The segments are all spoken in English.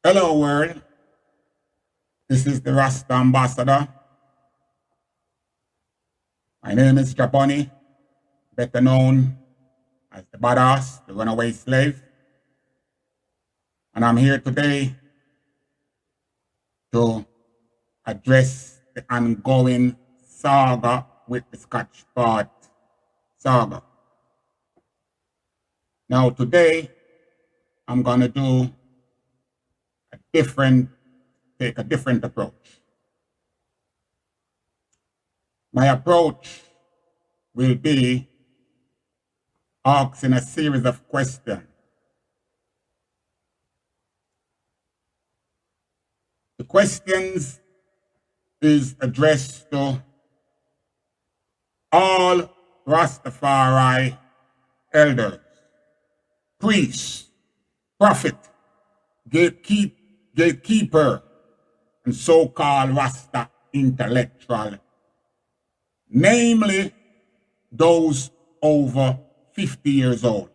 Hello world, this is the Rasta Ambassador. My name is Japani, better known as the badass, the runaway slave. And I'm here today to address the ongoing saga with the Scotch Part saga. Now today, I'm gonna take a different approach. My approach will be asking a series of questions. The questions is addressed to all Rastafari elders, priests, prophet, gatekeeper, and so-called Rasta intellectual, namely those over 50 years old.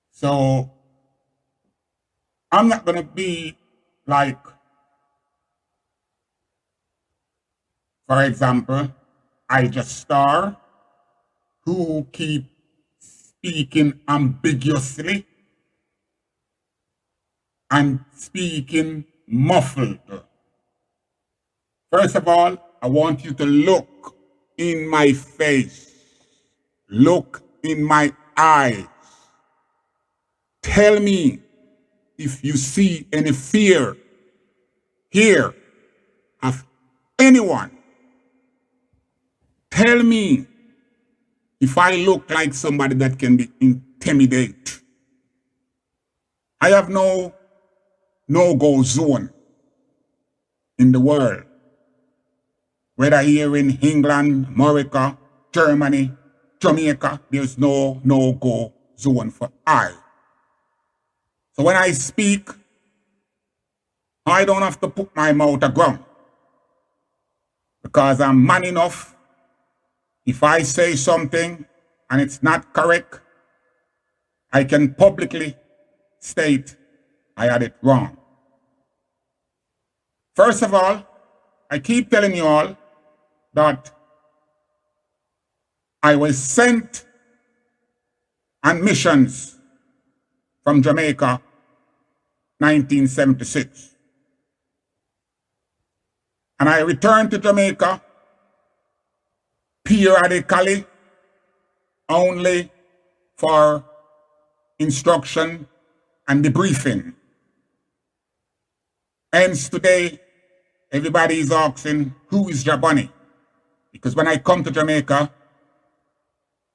So I'm not going to be like, for example, I Just Star, who keep speaking ambiguously and speaking muffled. First of all, I want you to look in my face. Look in my eyes. Tell me if you see any fear here of anyone. Tell me if I look like somebody that can be intimidated. I have no no-go zone in the world. Whether here in England, America, Germany, Jamaica, there's no no-go zone for I. So when I speak, I don't have to put my mouth aground, because I'm man enough. If I say something and it's not correct, I can publicly state I had it wrong. First of all, I keep telling you all that I was sent on missions from Jamaica, 1976. And I returned to Jamaica periodically only for instruction and debriefing. Hence today, everybody is asking, who is Jabani? Because when I come to Jamaica,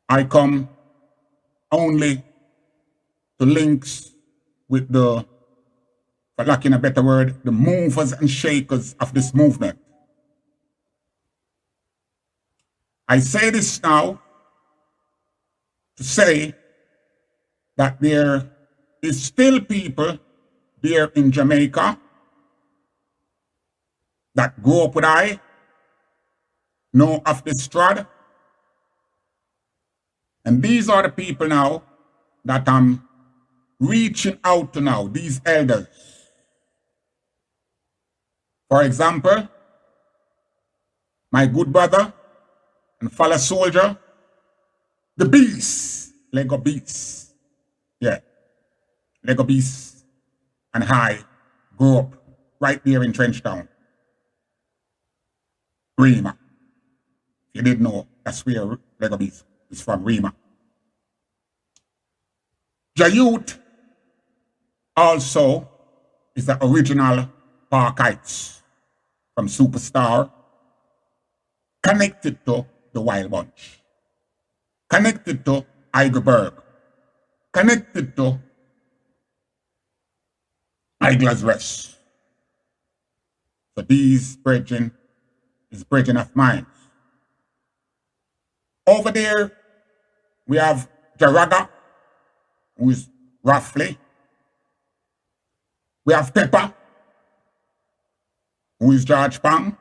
I come only to links with the, for lacking a better word, the movers and shakers of this movement. I say this now to say that there is still people there in Jamaica that grew up with I, know of the strad. And these are the people now that I'm reaching out to now, these elders. For example, my good brother and fellow soldier, the beast, Lego Beast. Yeah, Lego Beast and I grew up right there in Trenchtown. Rima. If you didn't know, that's where Lego Beast is from, Rima. Jayut also is the original Parkites from Superstar, connected to the Wild Bunch, connected to Eigerberg, connected to Eigler's Rest. So these brethren is brethren of mine. Over there, we have Jaraga, who is roughly. We have Pepper, who is George Pang.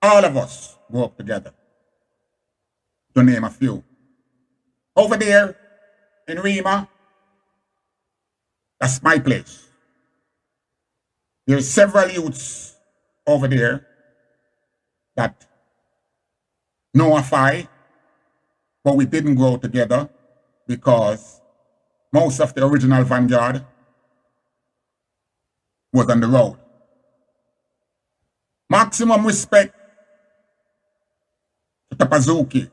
All of us grew up together, to name a few. Over there in Rima, That's my place. There's several youths over there that know a fight, but we didn't grow together because most of the original vanguard was on the road. Maximum respect to Tapazuki,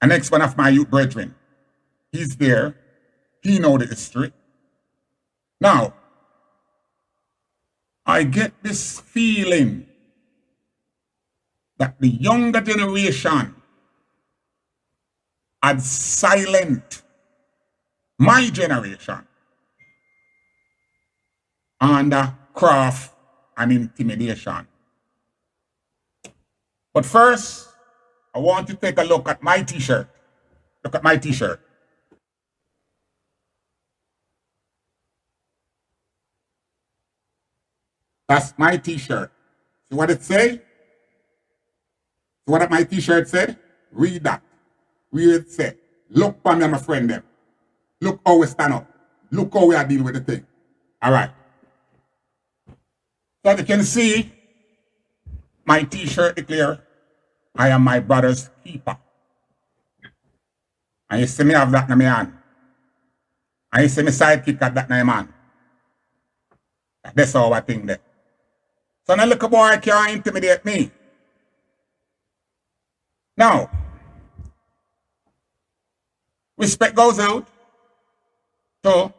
the next one of my youth brethren. He's there. He knows the history. Now, I get this feeling that the younger generation had silent my generation under craft and intimidation. But first, I want to take a look at my t-shirt. Look at my t-shirt. That's my t-shirt. See what it say? See what my t-shirt said? Read that. Read it say. Look for me, my friend them. Look how we stand up. Look how we are dealing with the thing. All right. So as you can see, my t-shirt is clear. I am my brother's keeper. And you see me have that in my hand. And you see me sidekick at that in my hand. That's how I think that. So now little boy can't intimidate me. Now, respect goes out to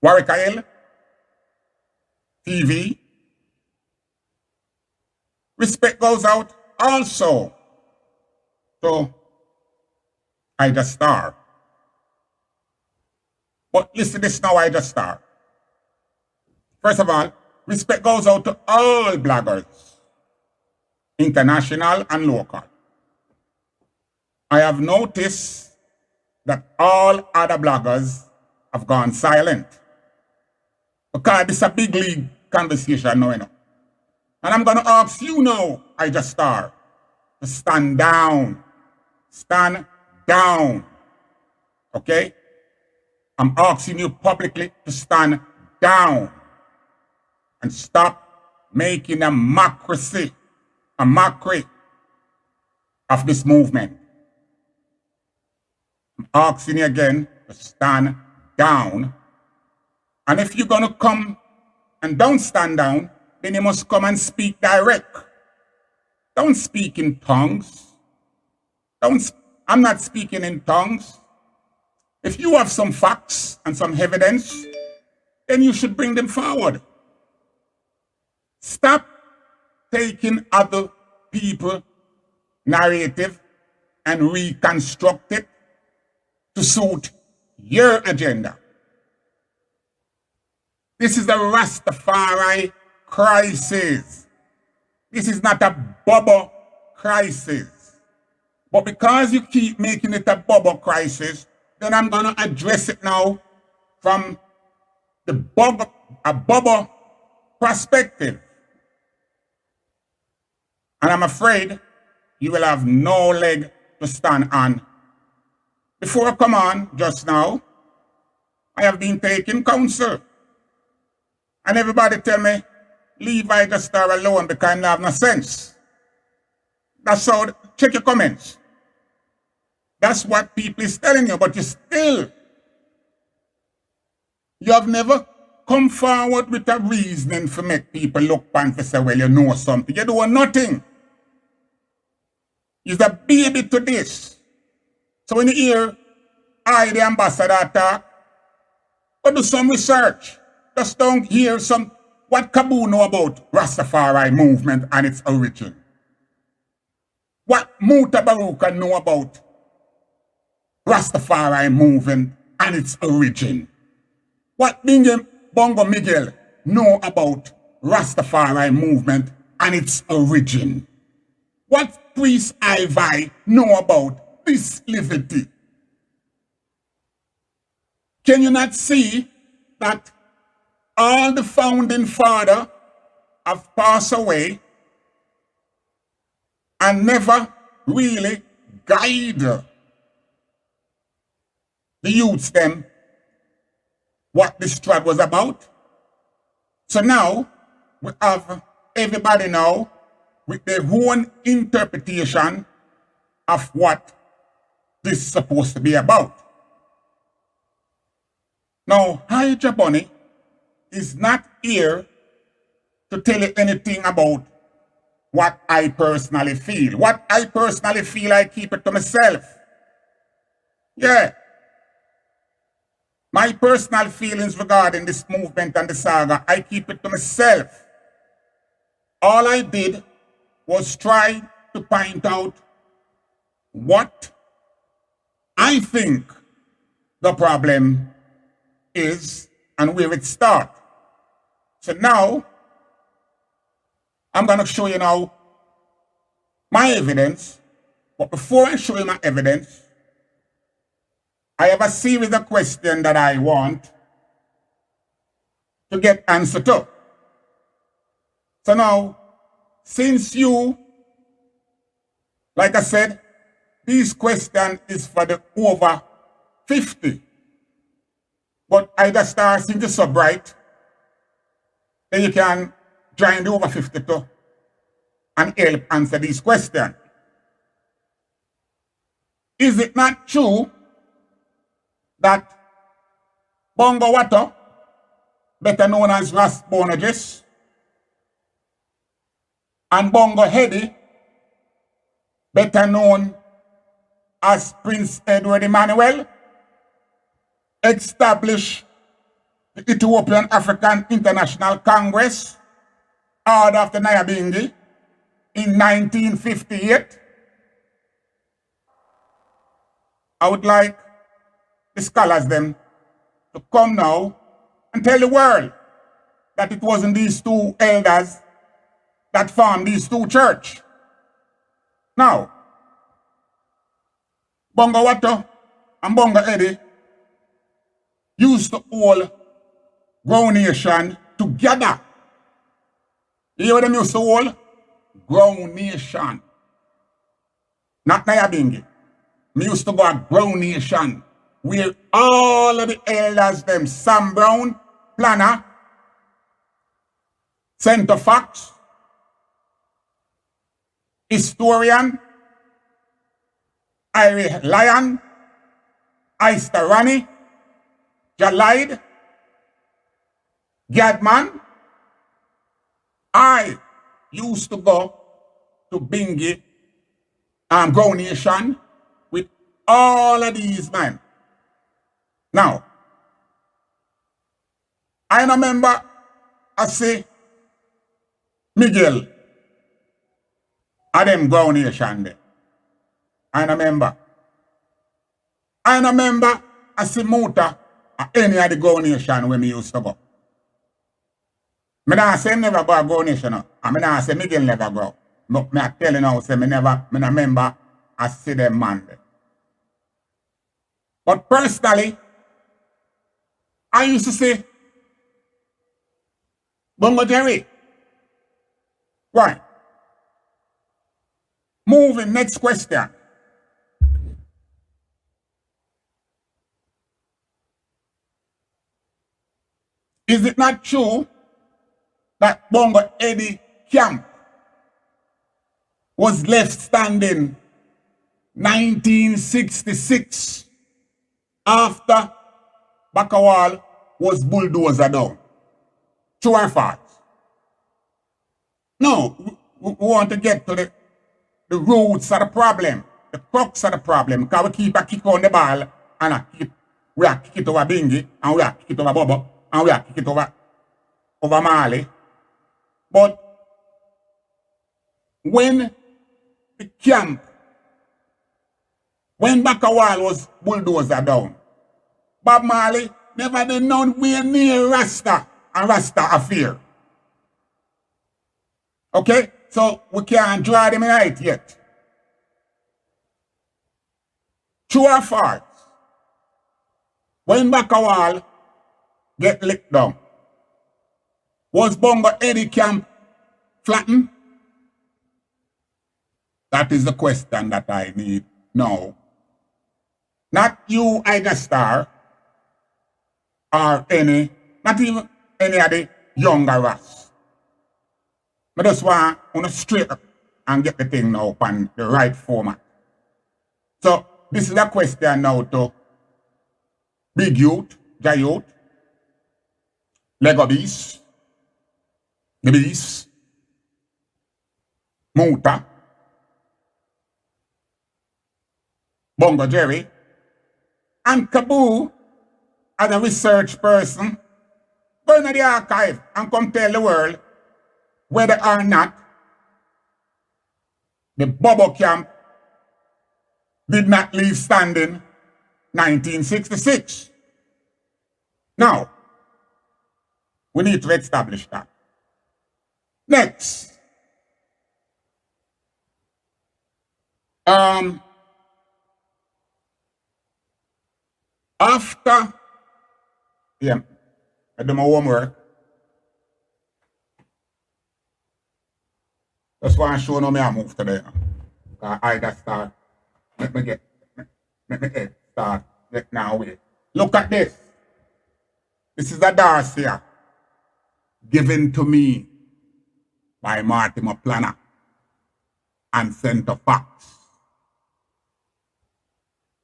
Warwick Hill TV. Respect goes out also to Ida Star. But listen this now, Ida Star. First of all, respect goes out to all bloggers, international and local. I have noticed that all other bloggers have gone silent because this is a big league conversation now, you know. And I'm going to ask you now, Ida Star, to stand down. Stand down. Okay? I'm asking you publicly to stand down and stop making a mockery of this movement. I'm asking you again to stand down. And if you're going to come and don't stand down, then you must come and speak direct. Don't speak in tongues. I'm not speaking in tongues. If you have some facts and some evidence, then you should bring them forward. Stop taking other people's narrative and reconstruct it to suit your agenda. This is a Rastafari crisis. This is not a bubble crisis. But because you keep making it a bubble crisis, then I'm going to address it now from a bubble perspective. And I'm afraid you will have no leg to stand on. Before I come on just now, I have been taking counsel. And everybody tell me, leave Ida Star alone because I have no sense. That's how, check your comments. That's what people is telling you, but you have never come forward with a reasoning to make people look and say, well, you know something. You're doing nothing. You're a baby to this. So when you hear I, the ambassador, talk, go do some research. Just don't hear what Kabu know about Rastafari movement and its origin. What Muta Baruka know about Rastafari movement and its origin. What Bongo Miguel know about Rastafari movement and its origin. What Priest Ivy know about this liberty. Can you not see that all the founding fathers have passed away and never really guide the youths them what this trad was about. So now we have everybody now with their own interpretation of what this is supposed to be about. Now, Hydra Bunny is not here to tell you anything about what I personally feel. What I personally feel, I keep it to myself. Yeah. My personal feelings regarding this movement and the saga, I keep it to myself. All I did was try to point out what I think the problem is and where it starts. So now, I'm going to show you now my evidence. But before I show you my evidence, I have a series of questions that I want to get answer to. So now, since you, like I said, these questions is for the over 50. But I just start seeing the sub right, then you can join the over 50 too and help answer these questions. Is it not true that Bongo Eddie, better known as Rastafarian, and Bongo Eddie, better known as Prince Edward Emmanuel, established the Ethiopian African International Congress, Order of the Nyabingi, in 1958? I would like the scholars them to come now and tell the world that it wasn't these two elders that formed these two churches. Now, Bongo Eddie and Bongo Eddie used to hold Ground Nation together. You hear what them used to hold? Ground Nation. Not Nyabingi. Me used to go at Ground Nation, where all of the elders, them, Sam Brown, Planner, Center Fox, Historian, Irie Lion, Ister Rani, Jalide, Gadman. I used to go to Bingi and Ground Nation with all of these men. Now, I remember I say Miguel and them Ground Nation there. I remember I see Muta at any of the Ground Nation where me used to go. I don't say never go to Ground Nation. I don't say Miguel never go. But I tell you now, say I remember I see them man there. But personally, I used to say, Bongo Jerry. Why? Moving, next question. Is it not true that Bongo Eddie camp was left standing 1966 after Bakawal was bulldozed down? True or false? No, we want to get to the roots of the problem, the crux of the problem, because we keep a kick on the ball and we are kick it over Bingi, and we are kick it over Bobo, and we are kick it over Mali. But when the camp, when Bakawal was bulldozed down, Bob Marley never did nowhere near Rasta and Rasta affair. Okay? So we can't draw them in right yet. True or false? When Bakawal get licked down, was Bongo Eddie camp flattened? That is the question that I need now Not you, Ida Star, or not even any of the younger Ras. I just want to straight up and get the thing now on the right format. So this is a question now to Big Youth, Jai Youth, Lego Beast, The Beast, Muta, Bongo Jerry, and Kaboo as a research person. Go into the archive and come tell the world whether or not the Bobo camp did not leave standing 1966. Now, we need to establish that. Next. After, I do my homework. That's why I'm showing me I move today. I got start. Let me head start. Let now wait. Look at this. This is a dossier given to me by Mortimer Planner and Center Fox.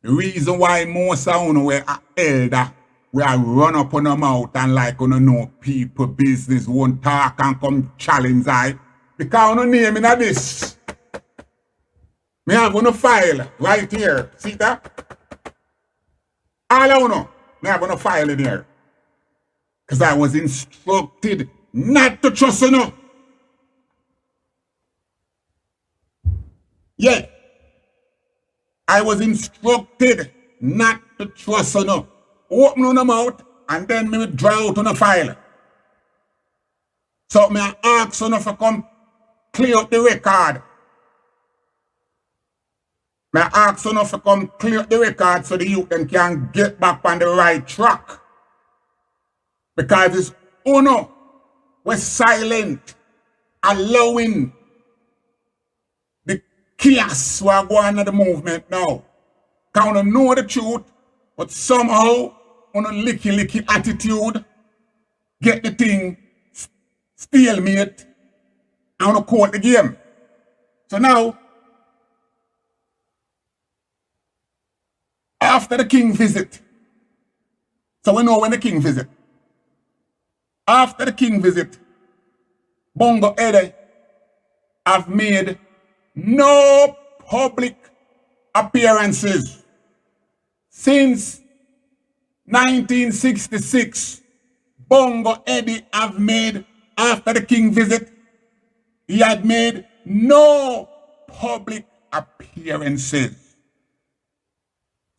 The reason why most of you were elder, we are run up on the mouth and like you know people business won't talk and come challenge I because you name in this. Me have on a file right here. See that? All of you know, me have on a file in here. Because I was instructed not to trust you know. Yeah. I was instructed not to trust you know. Open on the mouth and then me draw out on a file. So me ask you know to come clear up the record. Me ask you know to come clear up the record so the youth them can get back on the right track. Because it's Uno was silent, allowing the chaos who are going on the movement now. Kind of know the truth, but somehow on a licky attitude, get the thing stalemate and on court the game. So now, after the king visit, so we know when the king visit. After the king visit, Bongo Eddie have made no public appearances since 1966. Bongo Eddie have made, after the king visit, he had made no public appearances.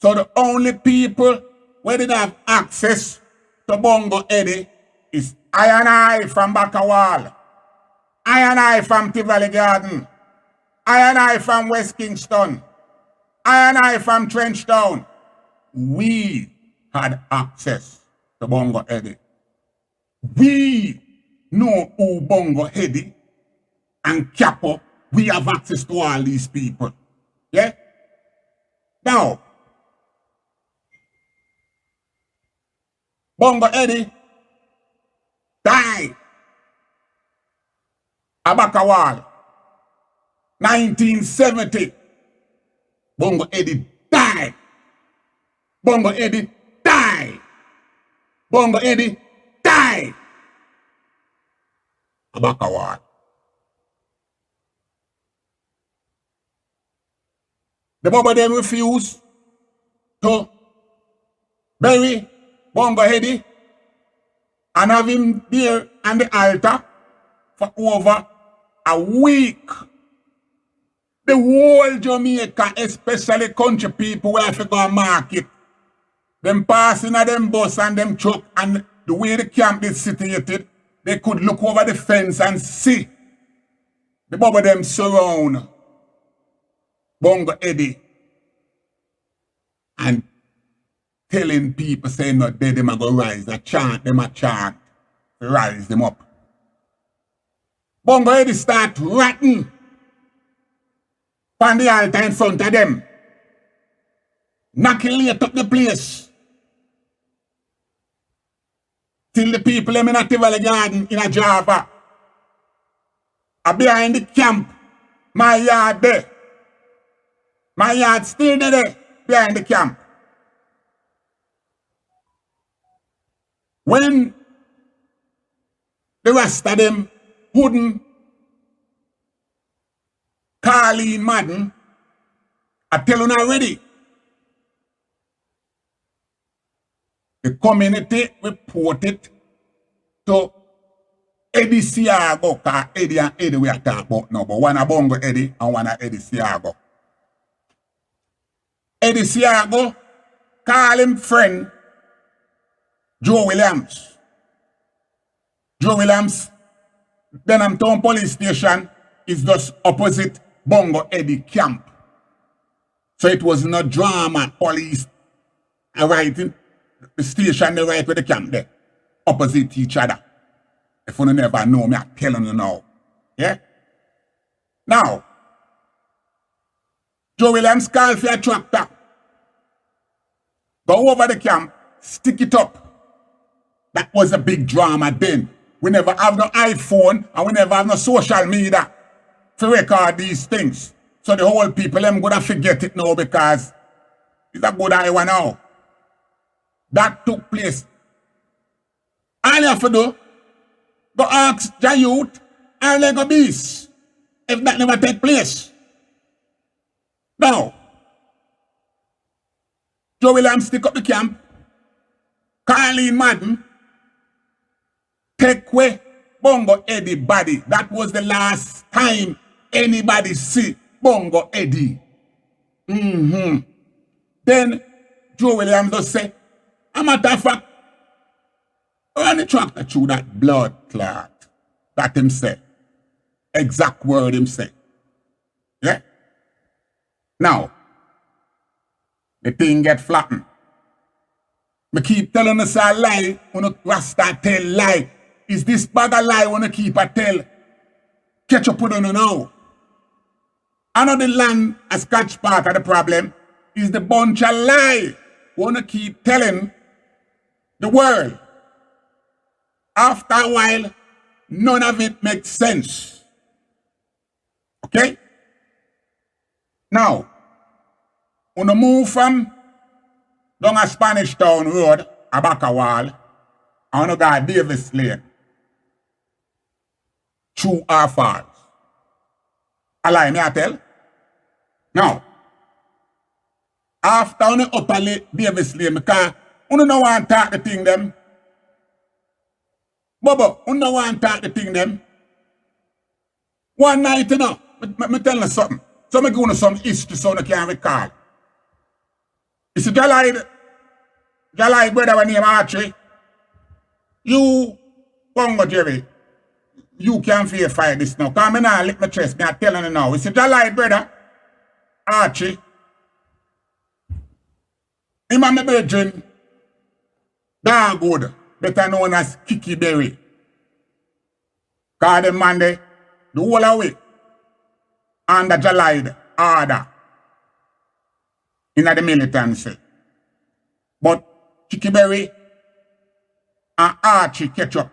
So the only people who did have access to Bongo Eddie is I and I from Bakawal, I and I from Tivoli Garden, I and I from West Kingston, I and I from Trenchtown. We had access to Bongo Eddie. We know who Bongo Eddie and Capo, we have access to all these people. Yeah? Now, Bongo Eddie died. Abakawal, 1970. Bongo Eddie died. Bongo Eddie died. Bongo Eddie died. Abakawal. The Bobo them refused to bury Bongo Eddie and have him there on the altar for over a week. The whole Jamaica, especially country people where have to go and market, them passing at them bus and them truck, and the way the camp is situated, they could look over the fence and see the Bobo them surround Bongo Eddie and telling people saying not dead, them a go rise, a chant, them a chant, rise them up. Bongo Eddie start ratting on the altar in front of them. Knockilate up the place. Till the people in a Tivoli Garden in a Java are behind the camp. My yard there. My yard still there behind the camp. When the rest of them wouldn't call in Madden, I tell you already. The community reported to Eddie Siago, because Eddie and Eddie we are talking about now, but one a Bongo Eddie and one a Eddie Siago. Eddie Siago call him friend Joe Williams. Joe Williams, Denham Town Police Station, is just opposite Bongo Eddie camp. So it was no drama, police writing. The station, they right with the camp there, opposite each other. If you never know me, I'm telling you now. Yeah? Now, Joe Williams called for a tractor. Go over the camp, stick it up. That was a big drama then. We never have no iPhone and we never have no social media to record these things. So the whole people, them gonna forget it now because it's a good idea now. That took place. All you have to do, go ask the youth and Lego Beast if that never take place. Now, Joe Williams stick up the camp, Carleen Madden, take away Bongo Eddie body. That was the last time anybody see Bongo Eddie. Then Joe Williams just say, a matter of fact, run the tractor through that blood clot. That him say. Exact word him say. Yeah? Now, the thing get flattened. Me keep telling us a lie, when a Rasta tell lie. Is this bag a lie when I keep a tell? Catch up with you now. Another land as catch part of the problem is the bunch of lie. Wanna keep telling the world. After a while, none of it makes sense. Okay? Now, when you move from down a Spanish Town Road, a back a wall, and you go Davis Lane, through our falls. A lie me I tell? Now, after you upper Davis Lane, because you don't want to talk the thing them. Bobo, you don't want to talk the thing them. One night, you know, me tell you something. So me give you some history so you can recall. You see, Jalai brother when name Archie, you, Bongo Jerry, you can verify this now. Because I now lick my chest, me I tell you now. You see, Jalai brother, Archie, him and my brethren, damn good, better known as Kiki Berry. Because the man there, the whole away, under Jalai order in the militancy. But Kiki Berry and Archie catch up.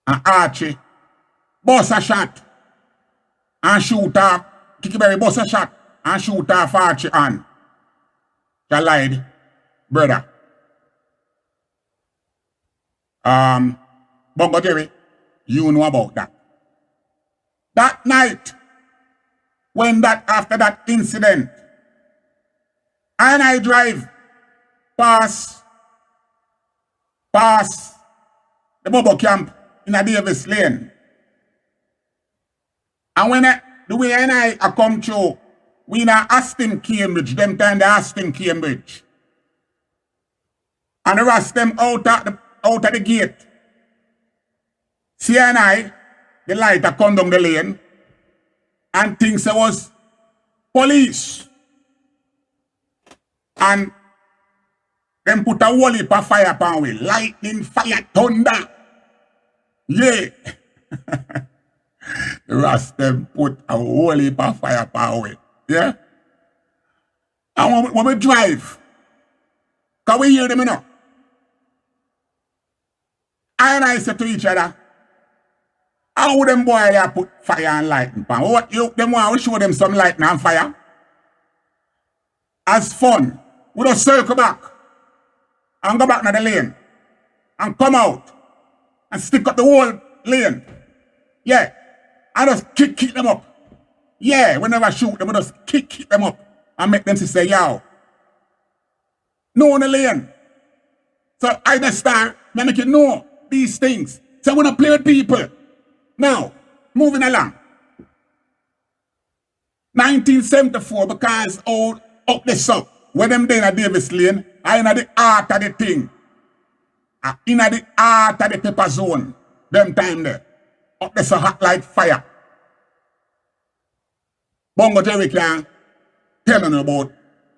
And Archie bust a shot and shoot off. Kiki Berry bust a shot and shoot off Archie and Jalai brother. Bongo Jerry, you know about that. That night, when after that incident, and I drive past the Bobo camp in a Davis Lane. And when the way I come through, we in Aston Cambridge, them time the Aston Cambridge. And the rest them out of the gate. See and the light a come down the lane, and things there was police. And them put a whole heap of fire upon we. Lightning, fire, thunder. Yeah. The rest them put a whole heap of fire upon we. Yeah. And when we drive, can we hear them, you know? I say to each other, how would them boy there put fire and lightning pan? What you them want to show them some lightning and fire? As fun. We just circle back and go back to the lane and come out and stick up the whole lane. Yeah. And just kick them up. Yeah, we never shoot them, we just kick them up and make them say, yo. No on the lane. So I just start, I make you know these things. So we don't play with people. Now, moving along. 1974, because up the south, when them there in Davis Lane, I in the heart of the thing. In the heart of the pepper zone. Them time there. Up there so hot like fire. Bongo Jerry can tell you about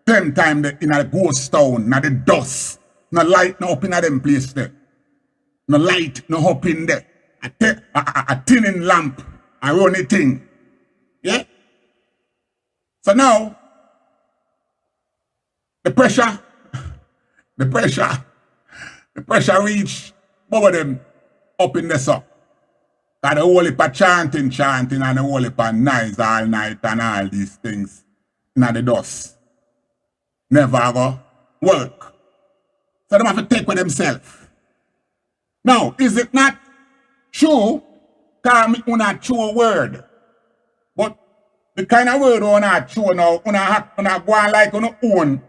them time there in a ghost town, in the dust. No light no up in them place there. No light no up in there. A tinning lamp, a runny thing. Yeah? So now, the pressure reach both of them up in the sun. Got the whole heap of chanting, and the whole heap of nights all night and all these things in the dust. Never go work. So they have to take with themselves. Now, is it not true? Because me una true word. But the kind of word una true now, una go on like una own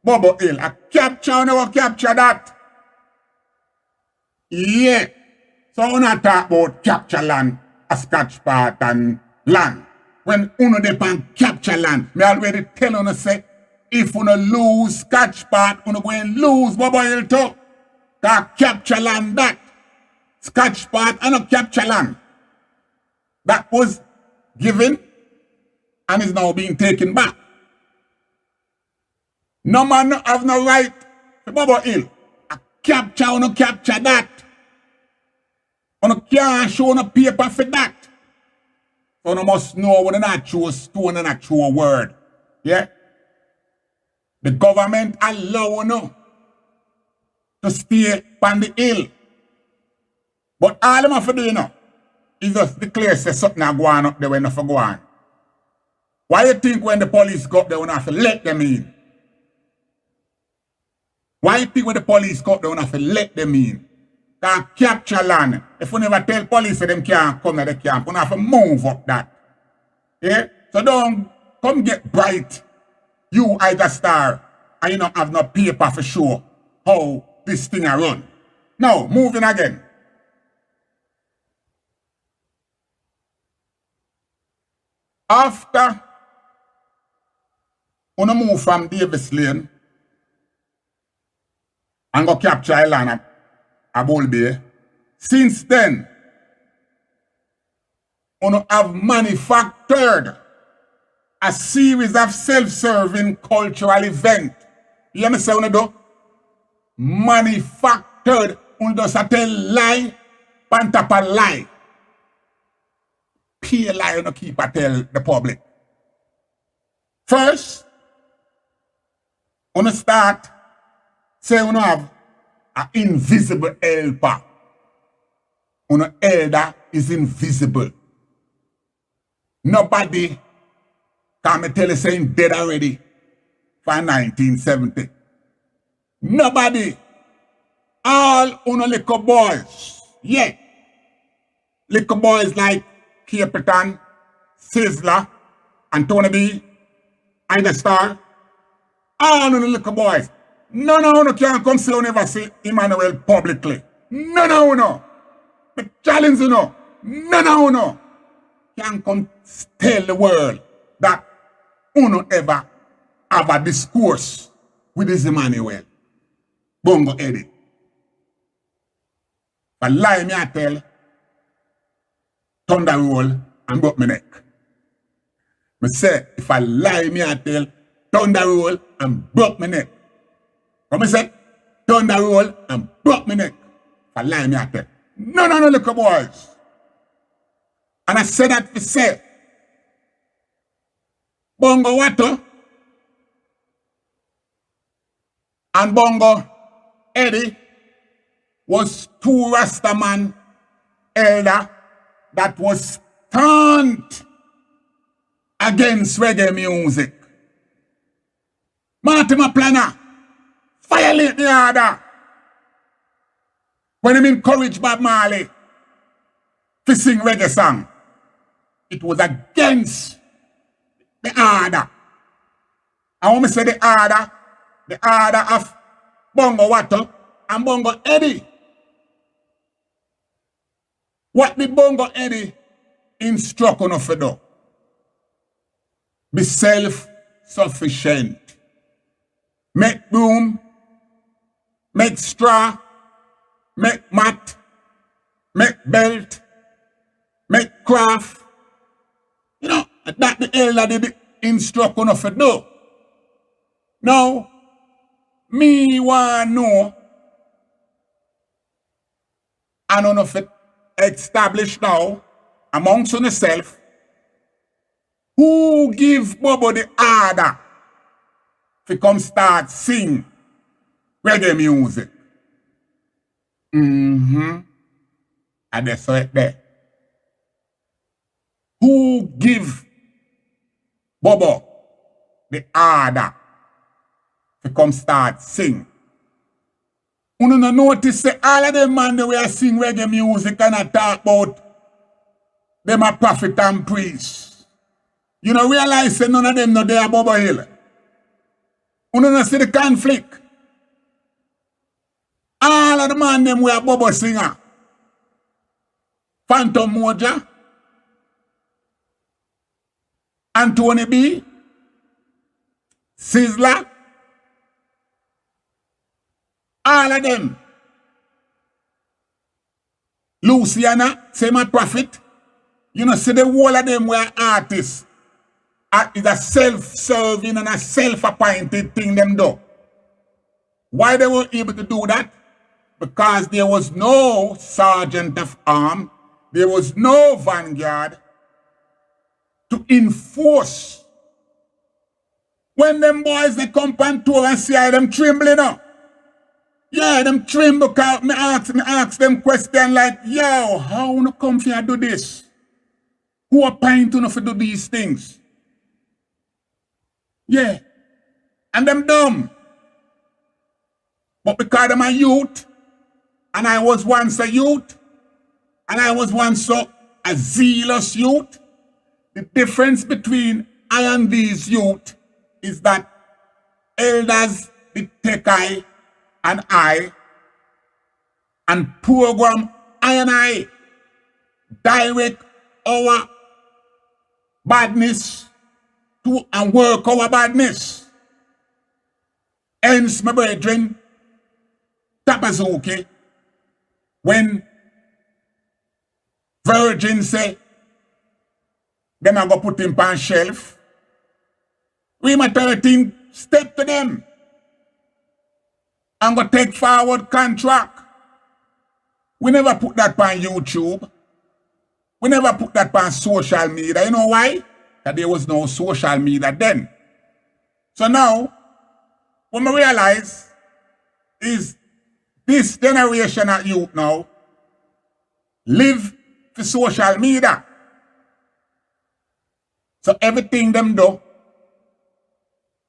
bubble hill. I capture that. Yeah. So una talk about capture land, a scotch part and land. When una depend capture land, me already tell una say, if una lose scotch part, una go and lose bubble hill too. Because capture land that. Scotch part and a capture land. That was given and is now being taken back. No man have no right to bubble hill. A capture or no capture that. On can't show no paper for that. So you must know what an actual stone and actual word. Yeah? The government allow you to stay on the hill. But all them have to do, you know, is just declare say something are going up there when nothing go on. Why you think when the police go up there, we have to let them in? Why you think when the police go up there, we have to let them in? Because capture land. If we never tell police that them can't come to the camp, we have to move up that. Yeah? So don't come get bright. You either star and you don't have no paper for sure how this thing a run. Now, moving again. After we move from Davis Lane and go capture island at Bull Bay, since then, we have manufactured a series of self-serving cultural events. You understand what I do? Manufactured, we just tell lie, pan top a lie. Pay lie, you keep a tell the public. First, we start say we have an invisible helper. Our elder is invisible. Nobody can tell you saying dead already for 1970. Nobody. All our little boys. Yeah. Little boys like Capitan, Sizzler, and Tony B, Ida Star. All our little boys. None of you can come say you never see Emmanuel publicly. None of you. The challenge you know. None of you can come tell the world that you ever have a discourse with this Emmanuel. Bongo Eddie. But lie me I tell, thunder roll and broke my neck. I say, if I lie me I tell, thunder roll and broke my neck. Come I say, thunder roll and broke my neck. If I lie me I tell. No, little boys. And I said that to say, Bongo Water, And Bongo Eddie was two Rastaman elder that was stand against reggae music. Martin Planner violate the order when him encouraged Bob Marley to sing reggae song. It was against the order. And when I say the order of Bongo Watto and Bongo Eddie. What did Bongo Eddie instruct on to do? Be self-sufficient. Make broom, make straw, make mat, make belt, make craft. You know, that the elder did instruct on to do. Now, me want to know, and on of it established now amongst yourself, who give Bobo the order to come start sing reggae music? And that's right there. Who give Bobo the order to come start sing? You don't notice say all of them man they will sing reggae music and I talk about them a prophet and priest. You don't realize that none of them know they are Bobo Hill. You don't see the conflict. All of the man them were Bobo singer. Phantom Moja, Anthony B, Sizzler, all of them. Luciana, same a prophet. You know, see the whole of them were artists. It's a self-serving and a self-appointed thing them do. Why they were able to do that? Because there was no sergeant of arms, there was no vanguard to enforce. When them boys they come on tour and see how them trembling up. Yeah, them tremble because me ask them question like, yo, how you come here do this? Who are paying to do these things? Yeah. And them dumb. But because I'm a youth, and I was once a youth, and I was once a zealous youth, the difference between I and these youth is that elders did take I and program I direct our badness to and work our badness. Hence, my brethren, Tapazuki, when Virgin say, them are going to put him on shelf, we my 13 step to them. I'm going to take forward contract. We never put that on YouTube. We never put that on social media. You know why? That there was no social media then. So now, what I realize is this generation of youth now live for social media. So everything them do,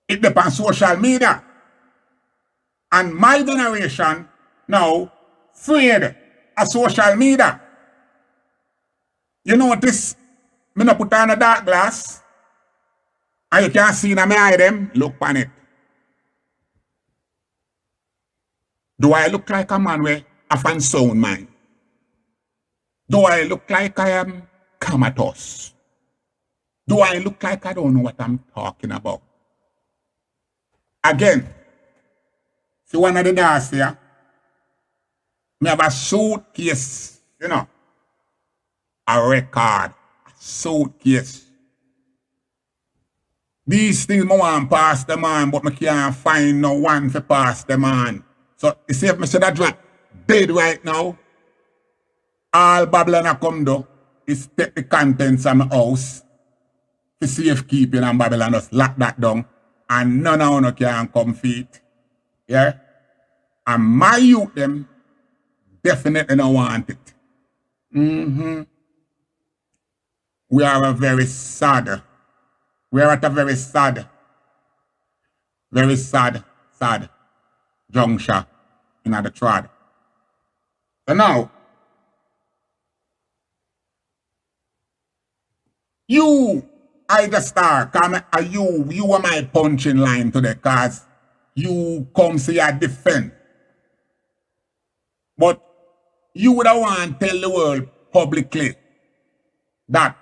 it depends on social media. And my generation now afraid of social media. You notice, me not put on a dark glass, and you can't see in my eye them, look on it. Do I look like a man with a fan sound mind? Do I look like I am comatose? Do I look like I don't know what I'm talking about? Again, see one of the days here, me have a suitcase, you know, a record, a suitcase. These things I want to pass them on, but I can't find no one to pass them on. So, you see if I should have dropped dead right now, all Babylon I come do is take the contents of my house for safekeeping and Babylon just lock that down and none of you can come feet. Yeah? And my youth, them, definitely don't want it. We are a very sad. We are at a very sad juncture in the trad. So now, you, I the star, come, you are my punching line today, cause you come see your defend. But you would have want to tell the world publicly that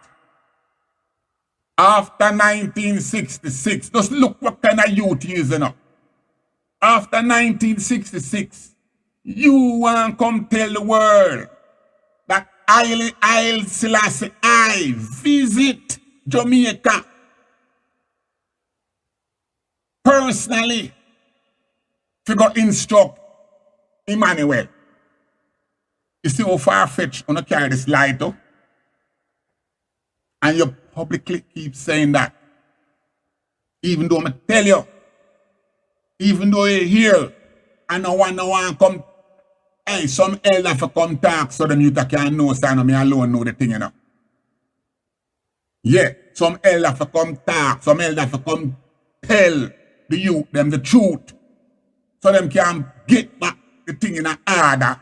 after 1966, just look what kind of youth he is, you know. After 1966, you want to come tell the world that Haile Selassie I visit Jamaica personally to go instruct Emmanuel. You see how far-fetched on carry this lie though? And you publicly keep saying that. Even though I tell you, even though you hear, and no one come, hey, some elder for come talk so them you can know, so me alone know the thing, you know. Yeah, some elder for come talk, some elder for come tell the youth them the truth, so them can get back the thing in order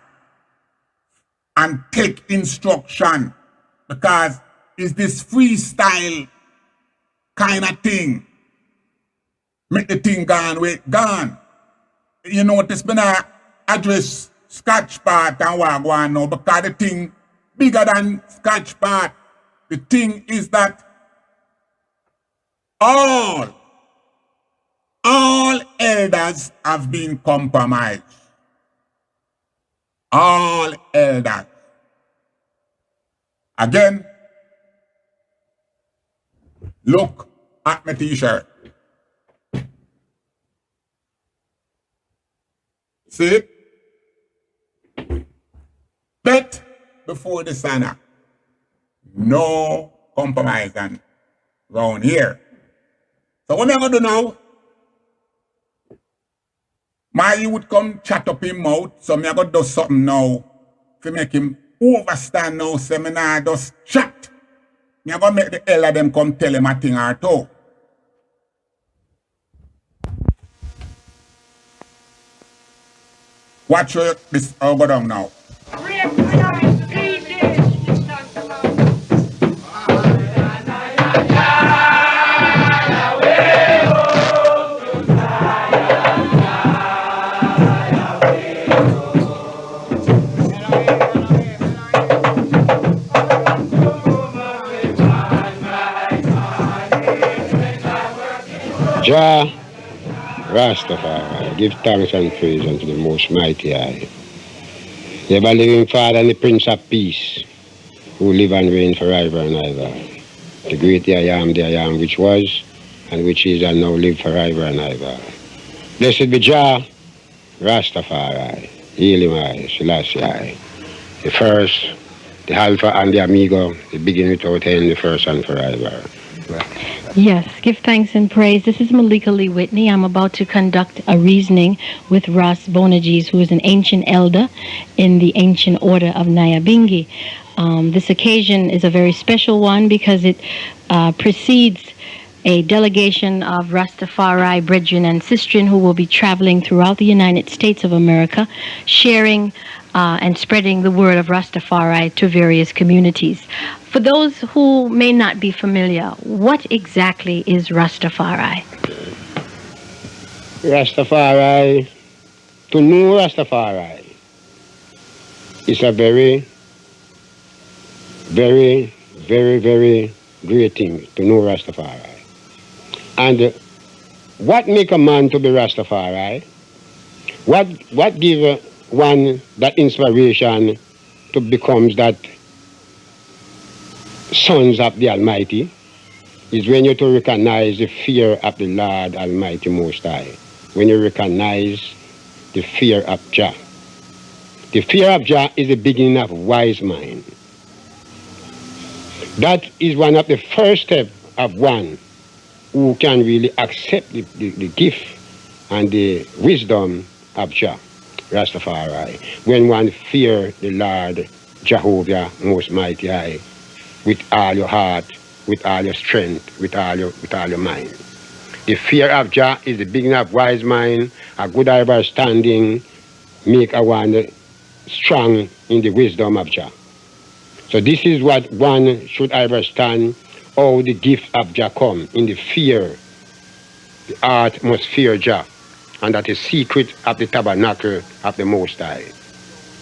and take instruction, because it's this freestyle kind of thing. Make the thing gone. You know what, it's been a address scotch part and what go on now, because the thing bigger than scotch part. The thing is that all elders have been compromised. All elders. Again, look at my t-shirt. See it? Bet before the sun. No compromising around here. So what am I going to do now? My youth come chat up him mouth, so I'm going to do something now to make him overstand now, so me nah just chat. I'm going to make the hell of them come tell him a thing or two. Watch this all go down now. Jah Rastafari, give thanks and praise unto the Most Mighty I. The ever-living Father and the Prince of Peace, who live and reign forever and ever. The great I am, which was, and which is, and now live forever and ever. Blessed be Jah Rastafari, Haile I, Selassie I, the first, the Alpha and the Omega, the beginning without end, the first and forever. Yes, give thanks and praise. This is Malika Lee Whitney. I'm about to conduct a reasoning with Ras Bonages, who is an ancient elder in the ancient order of Nyabingi. This occasion is a very special one because it precedes a delegation of Rastafari brethren and sistren who will be traveling throughout the United States of America, sharing and spreading the word of Rastafari to various communities. For those who may not be familiar, what exactly is Rastafari? Rastafari, to know Rastafari is a very, very, very, very great thing, to know Rastafari. And what make a man to be Rastafari? What give one that inspiration to become that sons of the Almighty is when you to recognize the fear of the Lord Almighty Most High. When you recognize the fear of Jah. The fear of Jah is the beginning of wise mind. That is one of the first steps of one who can really accept the gift and the wisdom of Jah, Rastafari. When one fear the Lord Jehovah Most Mighty High with all your heart, with all your strength, with all your mind. The fear of Jah is the beginning of wise mind, a good understanding, make a one strong in the wisdom of Jah. So this is what one should understand, how the gift of Jah come, in the fear. The heart must fear Jah, and that is secret of the tabernacle of the Most High.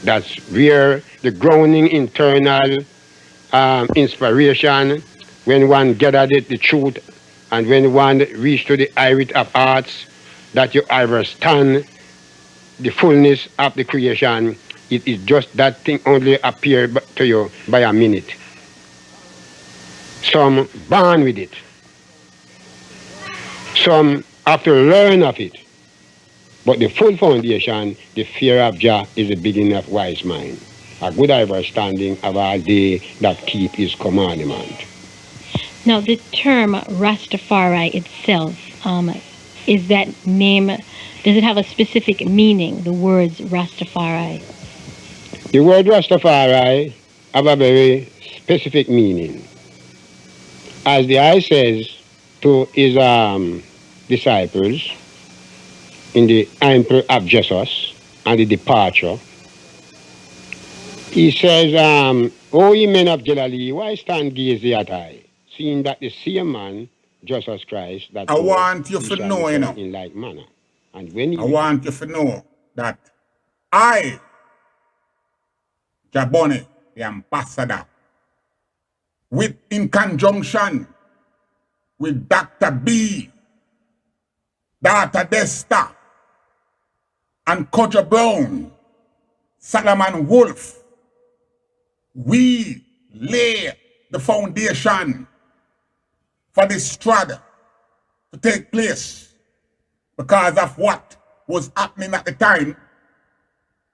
That's where the grounding internal inspiration, when one gathered it, the truth, and when one reached to the height of hearts, that you understand the fullness of the creation. It is just that thing only appear to you by a minute. Some born with it. Some have to learn of it. But the full foundation, the fear of Jah, is the beginning of wise mind. A good understanding of our day that keep his commandment. Now, the term Rastafari itself, is that name, does it have a specific meaning, the words Rastafari? The word Rastafari have a very specific meaning. As the eye says to his disciples in the Emperor of Jesus and the departure, he says, O ye men of Galilee, why stand gazing at I, seeing that the same man, Jesus Christ, that I want you to know, you know, in like manner. And when I want you to know that I, Jabone, the ambassador, in conjunction with Dr. B, Dr. Desta, and Kojo Brown, Solomon Wolf, we lay the foundation for this struggle to take place because of what was happening at the time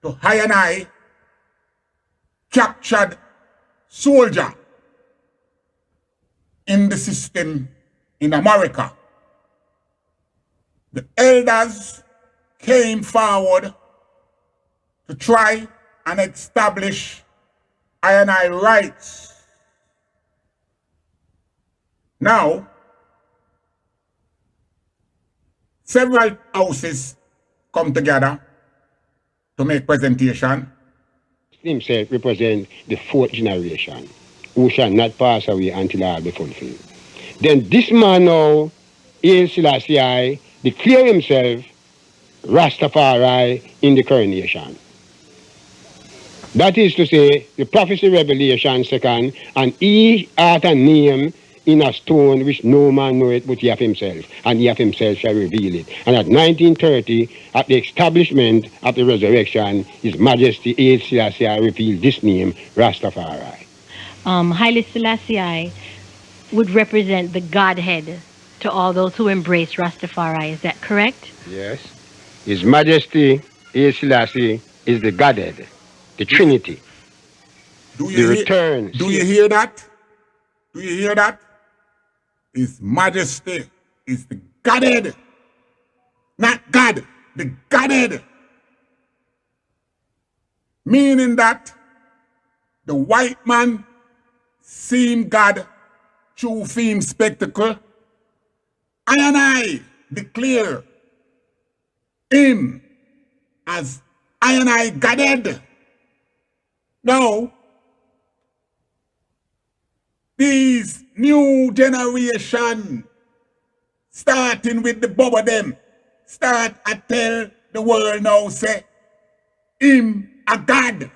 to I and I captured soldier in the system in America. The elders came forward to try and establish I and I rights. Now, several houses come together to make presentation. Himself represent the fourth generation, who shall not pass away until all be fulfilled. Then this man now, Haile Selassie, declare himself Rastafari in the coronation. That is to say, the prophecy revelation second, and he hath a name in a stone which no man knoweth but he of himself, and he of himself shall reveal it. And at 1930, at the establishment of the resurrection, His Majesty Haile Selassie revealed this name, Rastafari. Haile Selassie would represent the Godhead to all those who embrace Rastafari. Is that correct? Yes. His Majesty Haile Selassie is the Godhead, the Trinity. Do you the return. Do you hear that? Do you hear that? His Majesty is the Godhead. Not God, the Godhead. Meaning that the white man seen God through film spectacle. I and I declare him as I and I Godhead. Now, these new generation, starting with the bubble them, start to tell the world now, say, him a God.